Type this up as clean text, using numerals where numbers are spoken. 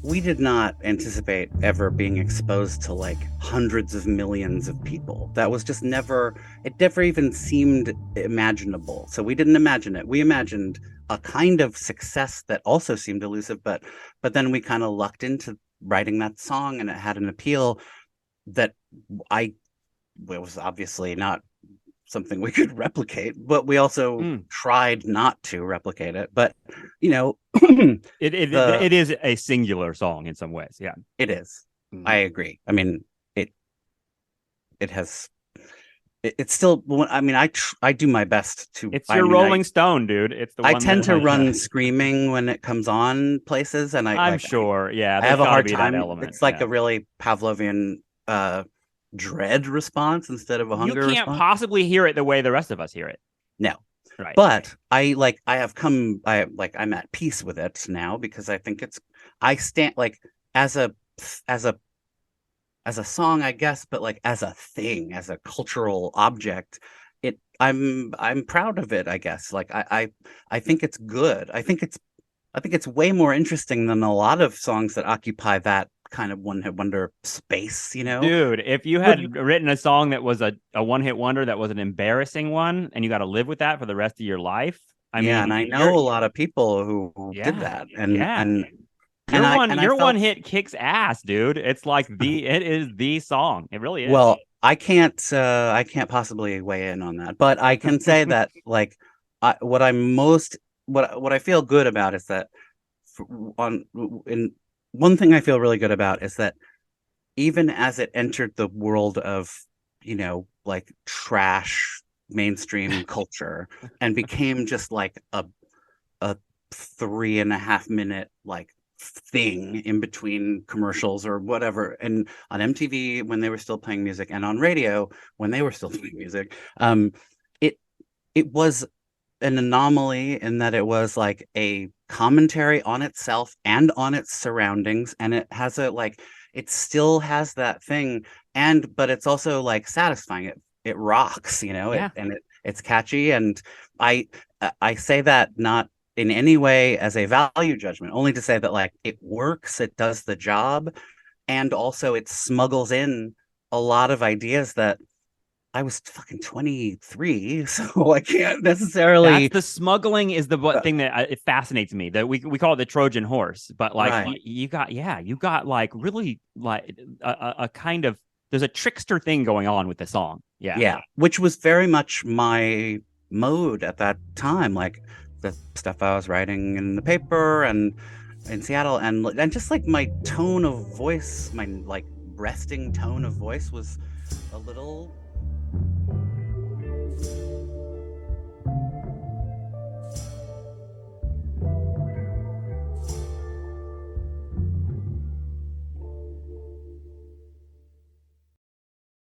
we did not anticipate ever being exposed to like hundreds of millions of people. That was just never, it never even seemed imaginable. So we didn't imagine it. We imagined a kind of success that also seemed elusive, but then we kind of lucked into writing that song, and it had an appeal that I was obviously not something we could replicate, but we also Mm. tried not to replicate it. But you know, the It is a singular song in some ways. Yeah. it is. I Mhm. agree. I mean, it has it's still. I mean, I do my best to. It's I your mean, Rolling Stone, dude. It's the I one tend that to like run screaming when it comes on places, and I'm sure. Yeah, I there's have a got to hard be that time. element. It's like Yeah. a really Pavlovian dread response instead of a You hunger can't response. possibly hear it the way the rest of us hear it. No, Right. but I'm at peace with it now because I think it's I stand like as a as a as a song, I guess, but like as a thing, as a cultural object, I'm proud of it, I guess. I think it's good. I think it's way more interesting than a lot of songs that occupy that kind of one hit wonder space, you know? Dude, if you But had written a song that was a one hit wonder that was an embarrassing one and you got to live with that for the rest of your life, I yeah, mean, and I know a lot of people who did yeah, that, yeah. and I Your one felt hit kicks ass, dude. It's like it is the song. It really is. well, I can't possibly weigh in on that, but I can say that what I'm most what I feel good about is that on in one thing I feel really good about is that even as it entered the world of, like trash mainstream culture and became just like a 3.5 minute like thing in between commercials or whatever, and on MTV when they were still playing music and on radio when they were still playing music, it it was an anomaly in that it was like a commentary on itself and on its surroundings, and it still has that thing, but it's also like satisfying. It rocks, Yeah. it's catchy, and I I say that not in any way as a value judgment, only to say that like it works, it does the job, and also it smuggles in a lot of ideas that I was fucking 23, so I can't That's necessarily. the smuggling is the uh, thing that it fascinates me that we call it the Trojan horse, but like right. you got like really like a kind of there's a trickster thing going on with the song. Yeah. Yeah, which was very much my mode at that time, like the stuff I was writing in the paper and in Seattle, and just like my tone of voice, my like resting tone of voice was a little